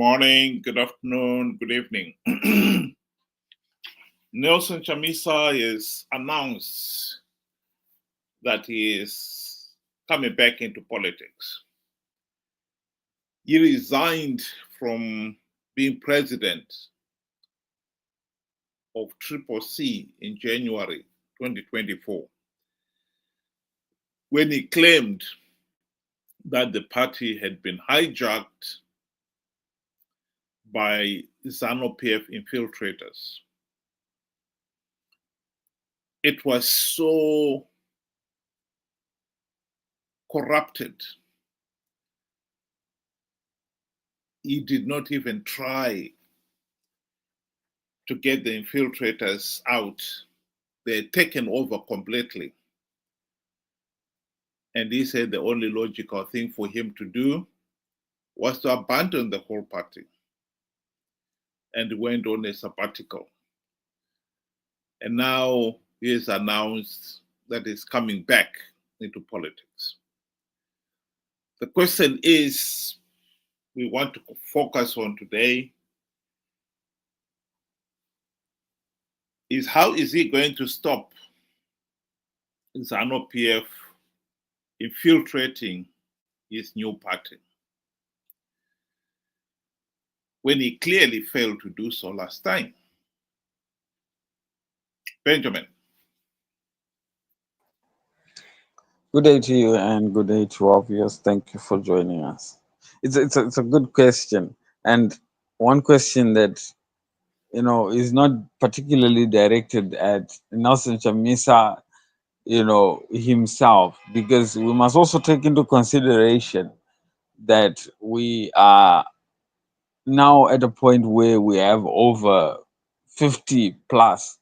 morning, good afternoon, good evening. Nelson Chamisa has announced that he is coming back into politics. He resigned from being president of Triple C in January 2024 when he claimed that the party had been hijacked by Zanu PF infiltrators. It was so corrupted. He did not even try to get the infiltrators out. They had taken over completely. And he said the only logical thing for him to do was to abandon the whole party. And went on a sabbatical. And now he has announced that he's coming back into politics. The question is, we want to focus on today is how is he going to stop Zanu PF infiltrating his new party when he clearly failed to do so last time? Benjamin. Good day to you and good day to Obvious. Thank you for joining us. It's a good question, and one question that is not particularly directed at Nelson Chamisa, himself, because we must also take into consideration that we are now at a point where we have over 50 plus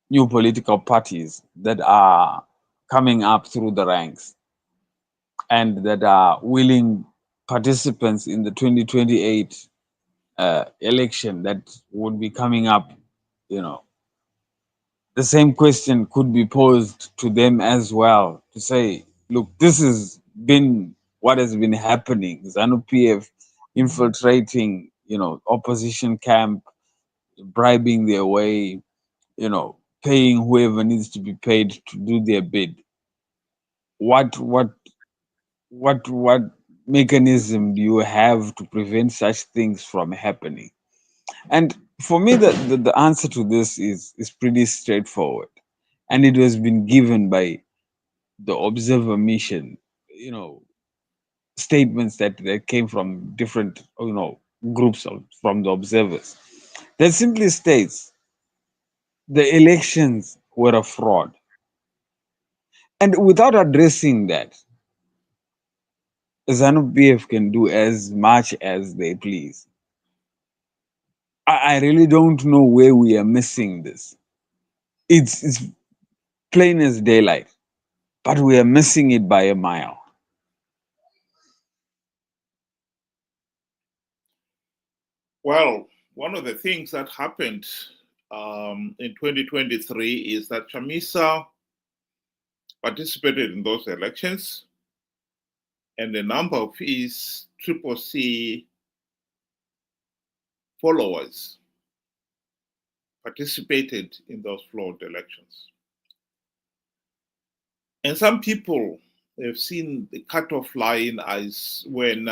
new political parties that are coming up through the ranks and that are willing participants in the 2028 election that would be coming up. The same question could be posed to them as well to say, look, this has been what has been happening. ZANU PF infiltrating, opposition camp, bribing their way, paying whoever needs to be paid to do their bid. What mechanism do you have to prevent such things from happening? And for me, the answer to this is pretty straightforward, and it has been given by the observer mission, statements that came from different groups from the observers, that simply states the elections were a fraud. And without addressing that, ZANU PF can do as much as they please. I really don't know where we are missing this. It's plain as daylight, but we are missing it by a mile. Well, one of the things that happened in 2023 is that Chamisa participated in those elections, and a number of his Triple C followers participated in those flawed elections. And some people have seen the cutoff line as when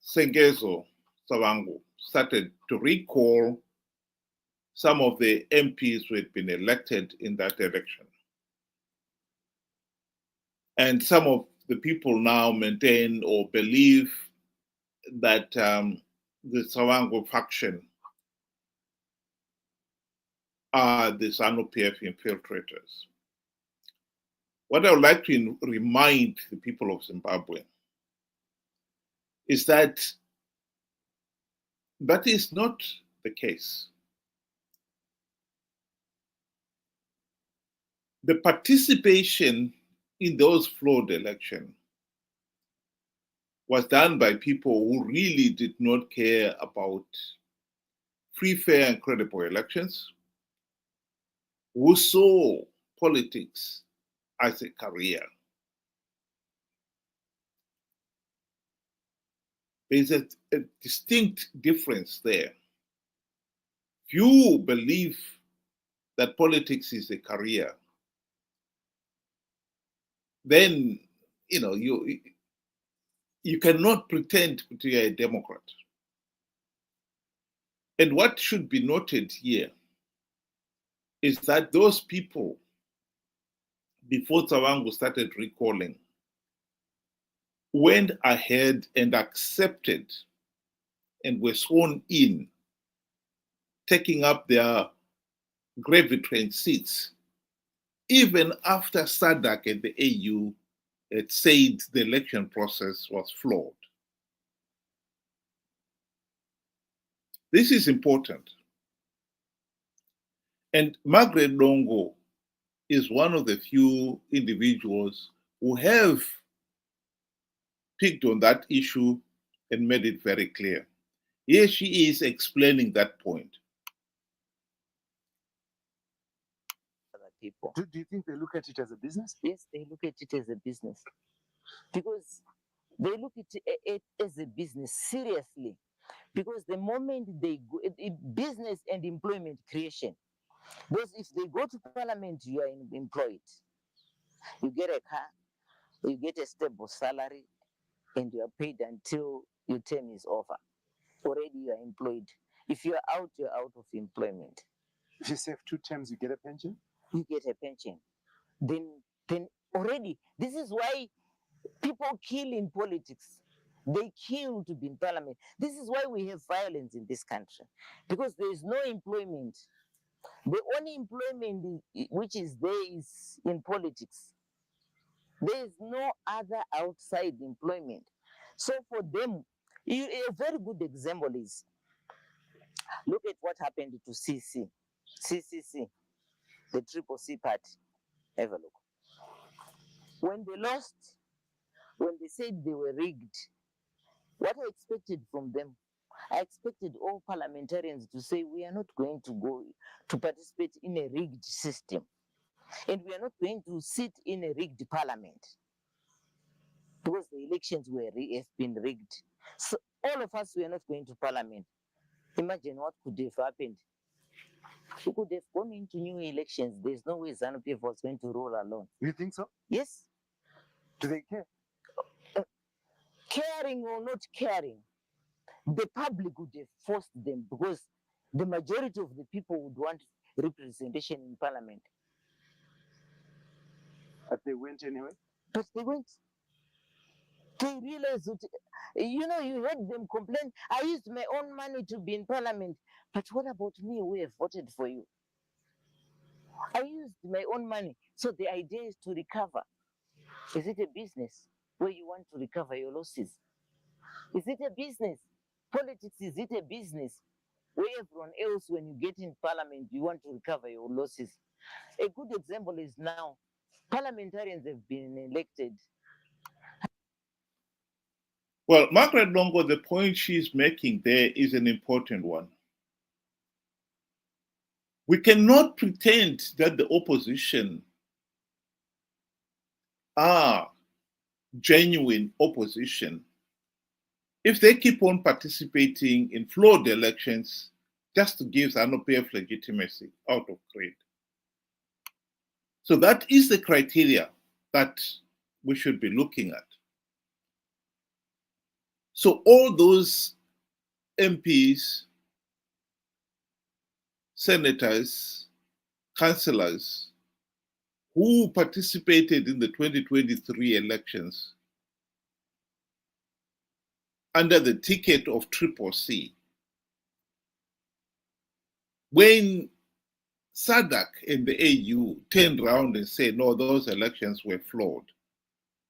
Sengezo Savangu started to recall some of the MPs who had been elected in that election. And some of the people now maintain or believe that the Savangu faction are the ZANU PF infiltrators. What I would like to remind the people of Zimbabwe is that that is not the case. The participation in those flawed elections was done by people who really did not care about free, fair, and credible elections, who saw politics as a career. There's a distinct difference there. If you believe that politics is a career, then you cannot pretend to be a Democrat. And what should be noted here is that those people, before Tsavangu started recalling, went ahead and accepted and were sworn in, taking up their gravy train seats, even after SADC and the AU had said the election process was flawed. This is important. And Margaret Longo is one of the few individuals who have picked on that issue and made it very clear. Here she is explaining that point. People. Do you think they look at it as a business? Yes, they look at it as a business. Because they look at it as a business seriously. Because the moment they go, business and employment creation, because if they go to parliament, you are employed. You get a car, you get a stable salary, and you are paid until your term is over. Already you are employed. If you are out, you're out of employment. If you serve 2 terms, you get a pension? You get a pension. Then already, this is why people kill in politics. They kill to be in parliament. This is why we have violence in this country, because there is no employment. The only employment which is there is in politics. There is no other outside employment. So for them, a very good example is, look at what happened to CCC, the Triple C party. Have a look. When they lost, when they said they were rigged, what I expected from them, I expected all parliamentarians to say, we are not going to go to participate in a rigged system. And we are not going to sit in a rigged parliament. Because the elections have been rigged. So all of us were not going to parliament. Imagine what could have happened. We could have gone into new elections. There's no way Zanu PF was going to rule alone. You think so? Yes. Do they care? Caring or not caring, the public would have forced them, because the majority of the people would want representation in parliament. But they went anyway? But they went. They realized that, you heard them complain, I used my own money to be in parliament. But what about me who have voted for you? I used my own money. So the idea is to recover. Is it a business where you want to recover your losses? Is it a business? Politics, is it a business where everyone else, when you get in parliament, you want to recover your losses? A good example is now, parliamentarians have been elected. Well, Margaret Longo, the point she's making there is an important one. We cannot pretend that the opposition are genuine opposition if they keep on participating in flawed elections just to give ZANU-PF legitimacy out of greed. So that is the criteria that we should be looking at. So all those MPs, senators, councillors who participated in the 2023 elections under the ticket of Triple C, when SADC and the AU turned around and said, no, those elections were flawed,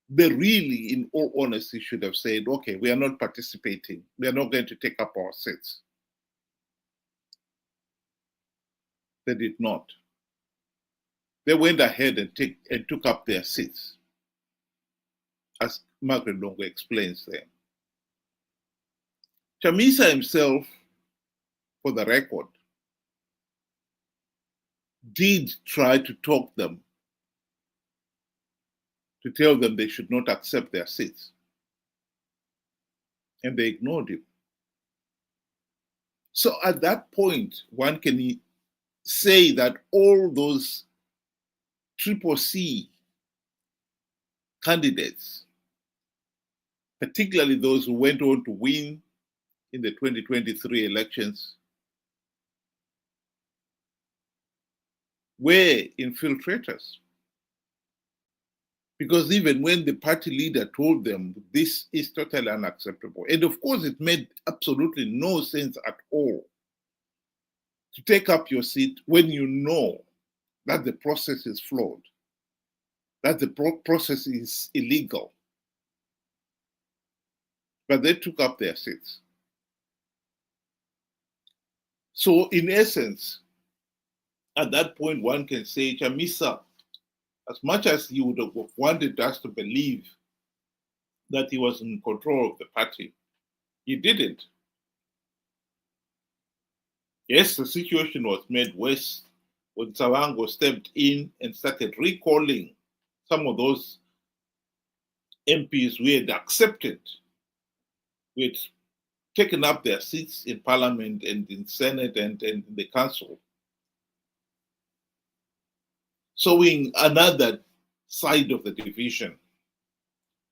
they really, in all honesty, should have said, okay, we are not participating. We are not going to take up our seats. They did not. They went ahead and took up their seats, as Margaret Longo explains there. Chamisa himself, for the record, did try to talk them, to tell them they should not accept their seats. and they ignored him. So at that point, one can say that all those triple C candidates, particularly those who went on to win in the 2023 elections, were infiltrators. Because even when the party leader told them this is totally unacceptable, and of course it made absolutely no sense at all to take up your seat when you know that the process is flawed, that the process is illegal. But they took up their seats. So in essence, at that point, one can say Chamisa, as much as he would have wanted us to believe that he was in control of the party, he didn't. Yes, the situation was made worse when Savango stepped in and started recalling some of those MPs we had accepted, we had taken up their seats in parliament and in Senate and in the council, showing another side of the division.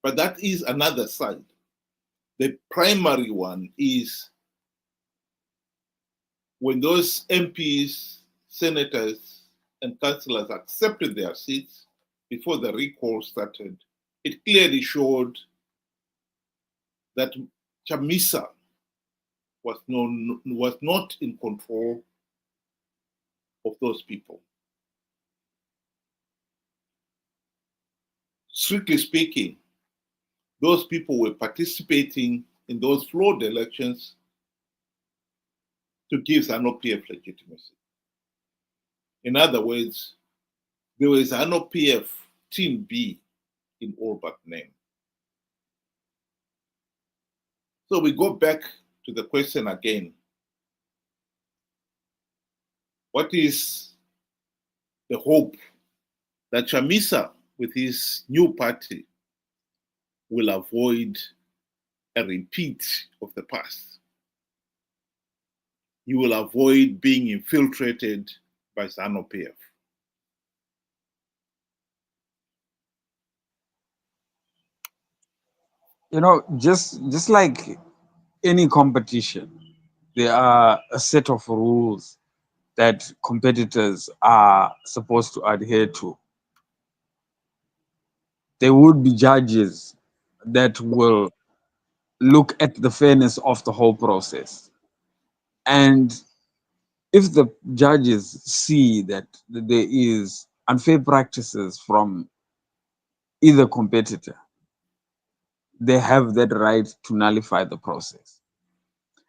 But that is another side. The primary one is when those MPs, senators, and councillors accepted their seats before the recall started, it clearly showed that Chamisa was not in control of those people. Strictly speaking, those people were participating in those flawed elections to give ZANU-PF legitimacy. In other words, there was ZANU-PF Team B in all but name. So we go back to the question again. What is the hope that Chamisa, with his new party, will avoid a repeat of the past? You will avoid being infiltrated by ZANU-PF. You know, just like any competition, there are a set of rules that competitors are supposed to adhere to. There would be judges that will look at the fairness of the whole process. And if the judges see that there is unfair practices from either competitor, they have that right to nullify the process.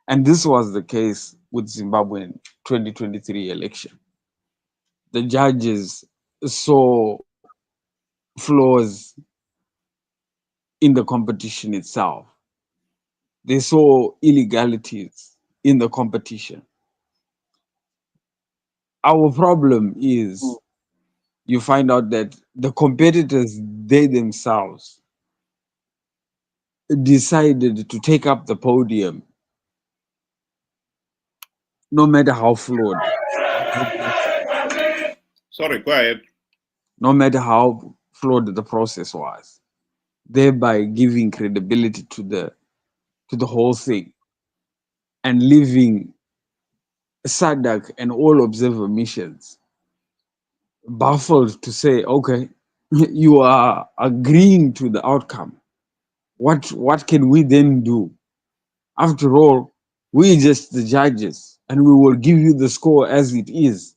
And this was the case with Zimbabwean 2023 election. The judges saw flaws in the competition itself. They saw illegalities in the competition. Our problem is you find out that the competitors, they themselves, decided to take up the podium no matter how flawed the whole process was. Sorry, go ahead. No matter how flawed the process was, thereby giving credibility to the whole thing and leaving SADC and all observer missions baffled to say, okay, you are agreeing to the outcome. What can we then do? After all, we just the judges, and we will give you the score as it is.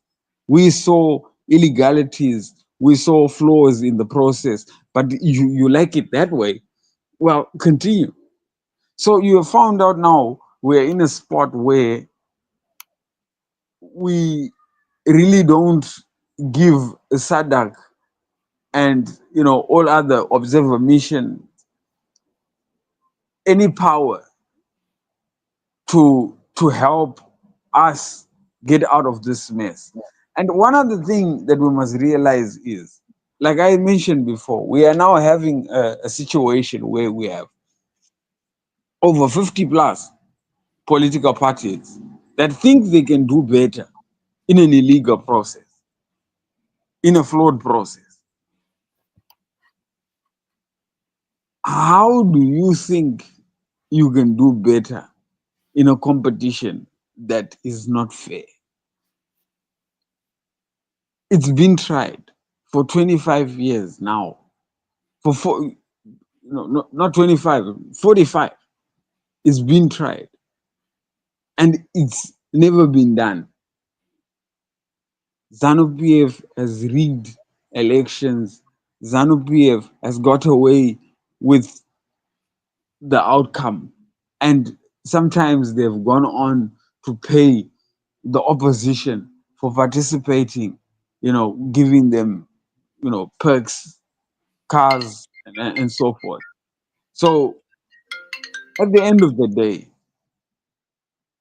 We saw illegalities, we saw flaws in the process, but you like it that way. Well, continue. So you have found out now we're in a spot where we really don't give SADC and all other observer mission any power to help us get out of this mess. And one other thing that we must realize is, like I mentioned before, we are now having a situation where we have over 50 plus political parties that think they can do better in an illegal process, in a flawed process. How do you think you can do better in a competition that is not fair? It's been tried for 25 years now. For not 25, 45. It's been tried and it's never been done. Zanu PF has rigged elections. Zanu PF has got away with the outcome. And sometimes they've gone on to pay the opposition for participating, giving them, perks, cars, and so forth. So at the end of the day,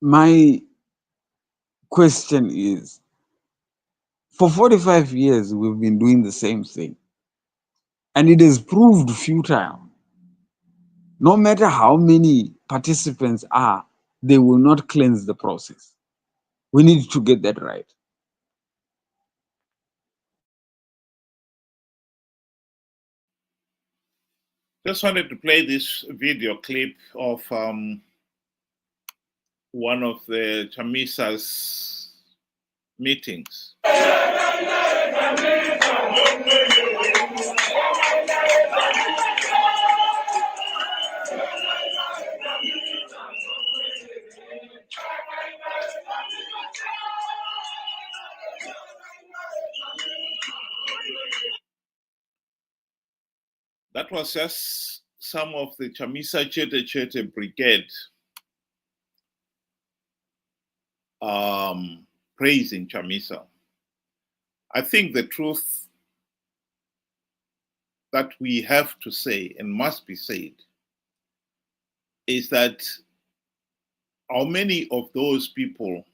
my question is, for 45 years, we've been doing the same thing, and it has proved futile. No matter how many participants are, they will not cleanse the process. We need to get that right. Just wanted to play this video clip of one of the Chamisa's meetings. That was just some of the Chamisa Chete Chete Brigade praising Chamisa. I think the truth that we have to say and must be said is that how many of those people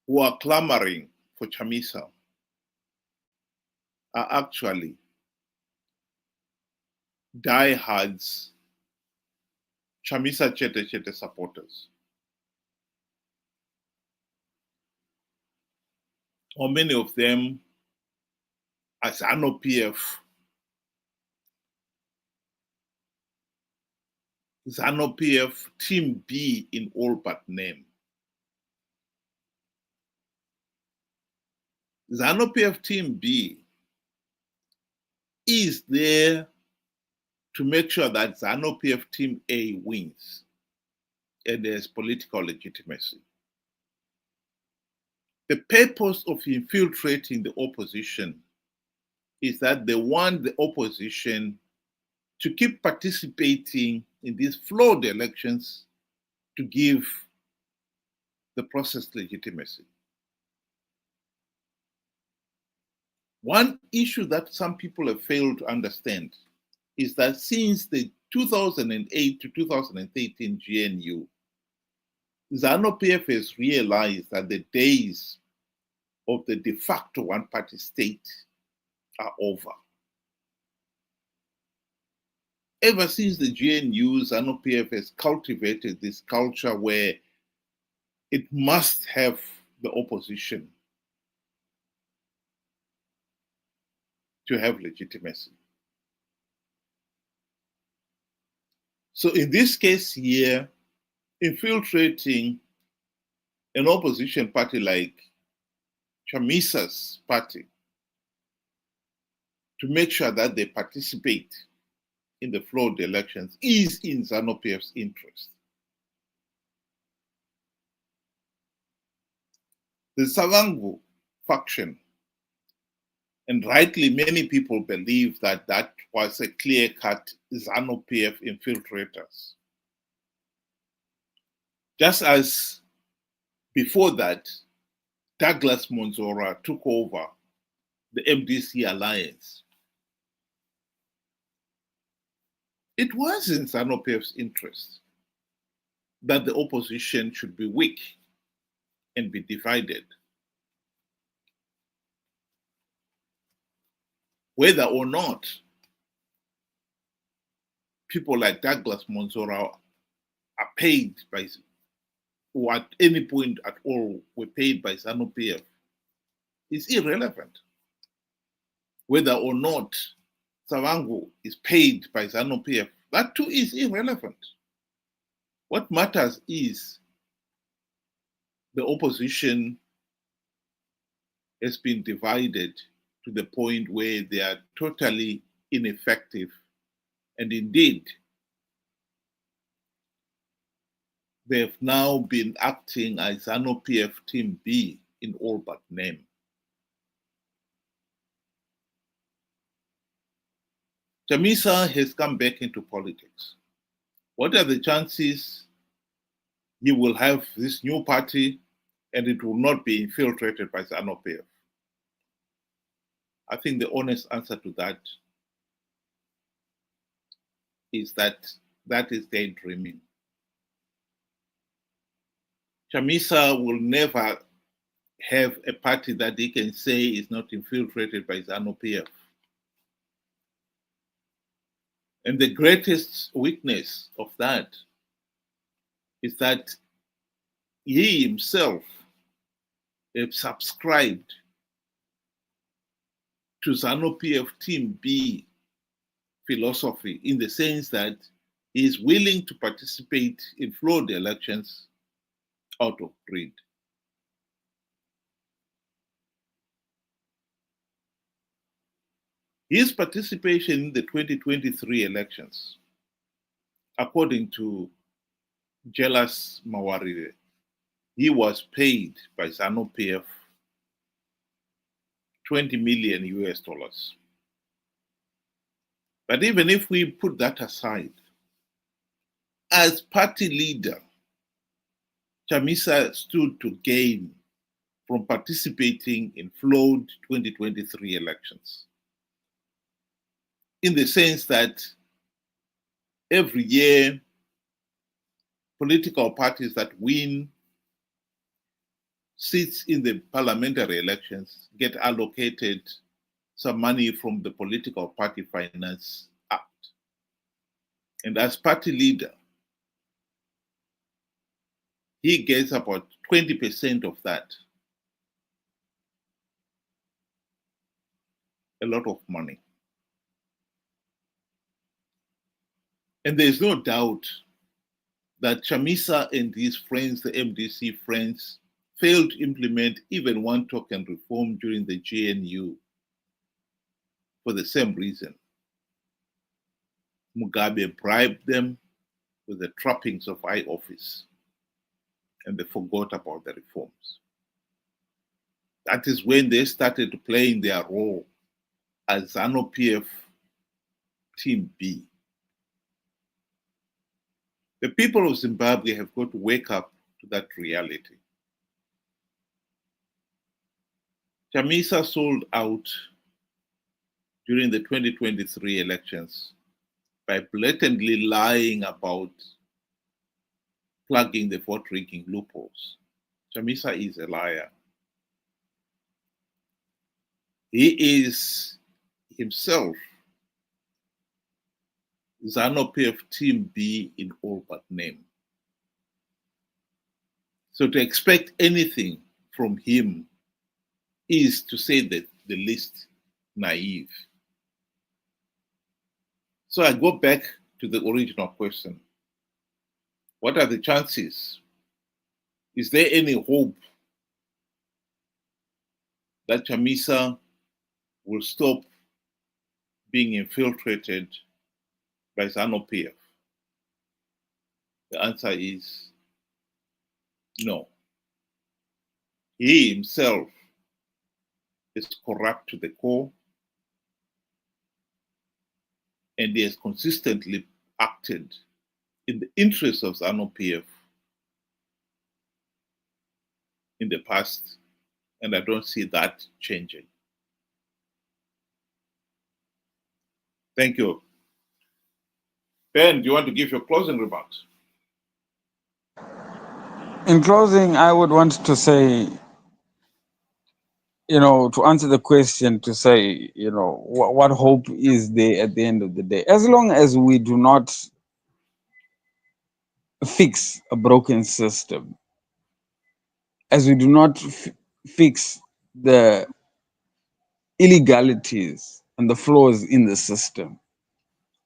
who are clamoring for Chamisa are actually diehards Chamisa Chete Chete supporters. How many of them are Zanu PF, Zanu PF Team B in all but name. Zanu PF Team B is there to make sure that Zanu PF Team A wins and there's political legitimacy. The purpose of infiltrating the opposition is that they want the opposition to keep participating in these flawed elections to give the process legitimacy. One issue that some people have failed to understand is that since the 2008 to 2013 GNU, Zanu PF has realized that the days of the de facto one-party state are over. Ever since the GNU, Zanu PF has cultivated this culture where it must have the opposition to have legitimacy. So in this case here, infiltrating an opposition party like Chamisa's party to make sure that they participate in the flawed elections is in Zanu PF's interest. The Savangu faction, and rightly many people believe that that was a clear-cut Zanu PF infiltrators. Just as before that, Douglas Monzora took over the MDC alliance. It was in Zanu PF's interest that the opposition should be weak and be divided. Whether or not people like Douglas Monzora are paid by, or at any point at all were paid by Zanu PF is irrelevant. Whether or not Savango is paid by Zanu PF, that too is irrelevant. What matters is the opposition has been divided to the point where they are totally ineffective. And indeed, they've now been acting as Zanu PF Team B in all but name. Chamisa has come back into politics. What are the chances he will have this new party and it will not be infiltrated by Zanu PF? I think the honest answer to that is that is daydreaming. Chamisa will never have a party that he can say is not infiltrated by Zanu PF. And the greatest weakness of that is that he himself has subscribed to Zanu PF Team B philosophy in the sense that he is willing to participate in flawed elections out of greed. His participation in the 2023 elections, according to Jealous Mawarire, he was paid by Zanu PF 20 million US dollars. But even if we put that aside, as party leader, Chamisa stood to gain from participating in flawed 2023 elections. In the sense that every year, political parties that win seats in the parliamentary elections get allocated some money from the Political Party Finance Act. And as party leader, he gets about 20% of that. A lot of money. And there's no doubt that Chamisa and his friends, the MDC friends, failed to implement even one token reform during the GNU for the same reason. Mugabe bribed them with the trappings of high office, and they forgot about the reforms. That is when they started playing their role as Zanu PF Team B. The people of Zimbabwe have got to wake up to that reality. Chamisa sold out during the 2023 elections by blatantly lying about plugging the vote rigging loopholes. Chamisa is a liar. He is himself Zanu PF Team B in all but name. So to expect anything from him is, to say the least, naive. So I go back to the original question. What are the chances? Is there any hope that Chamisa will stop being infiltrated by Zanu PF? The answer is no. He himself is corrupt to the core, and he has consistently acted in the interests of Zanu PF in the past, and I don't see that changing. Thank you. Ben, do you want to give your closing remarks? In closing, I would want to say to answer the question, to say, what hope is there at the end of the day? As long as we do not fix a broken system, as we do not fix the illegalities and the flaws in the system,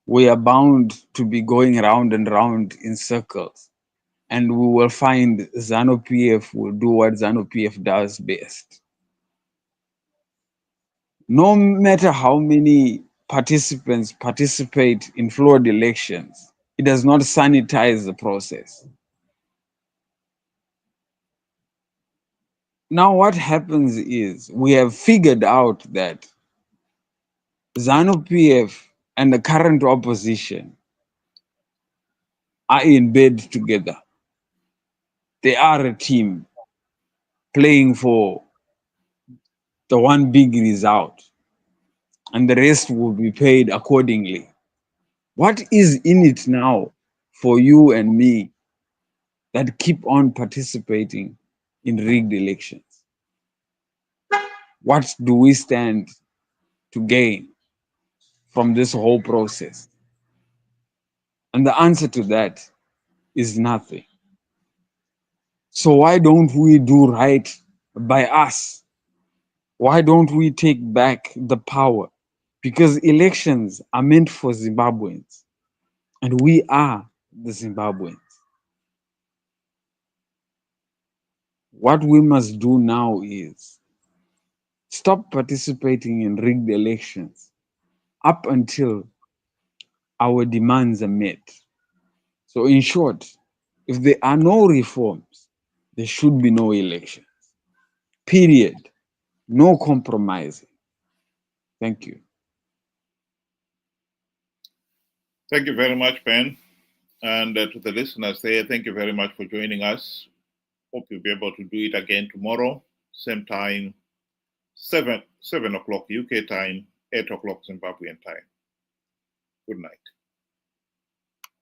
we are bound to be going round and round in circles. And we will find Zanu PF will do what Zanu PF does best. No matter how many participants participate in flawed elections, it does not sanitize the process. Now, what happens is we have figured out that Zanu PF and the current opposition are in bed together. They are a team playing for the one big result, and the rest will be paid accordingly. What is in it now for you and me that keep on participating in rigged elections? What do we stand to gain from this whole process? And the answer to that is nothing. So why don't we do right by us? Why don't we take back the power? Because elections are meant for Zimbabweans, and we are the Zimbabweans. What we must do now is stop participating in rigged elections up until our demands are met. So, in short, if there are no reforms, there should be no elections. Period. No compromising. Thank you. Thank you very much, Ben. And to the listeners there, thank you very much for joining us. Hope you'll be able to do it again tomorrow, same time, 7 o'clock UK time, 8 o'clock Zimbabwean time. Good night.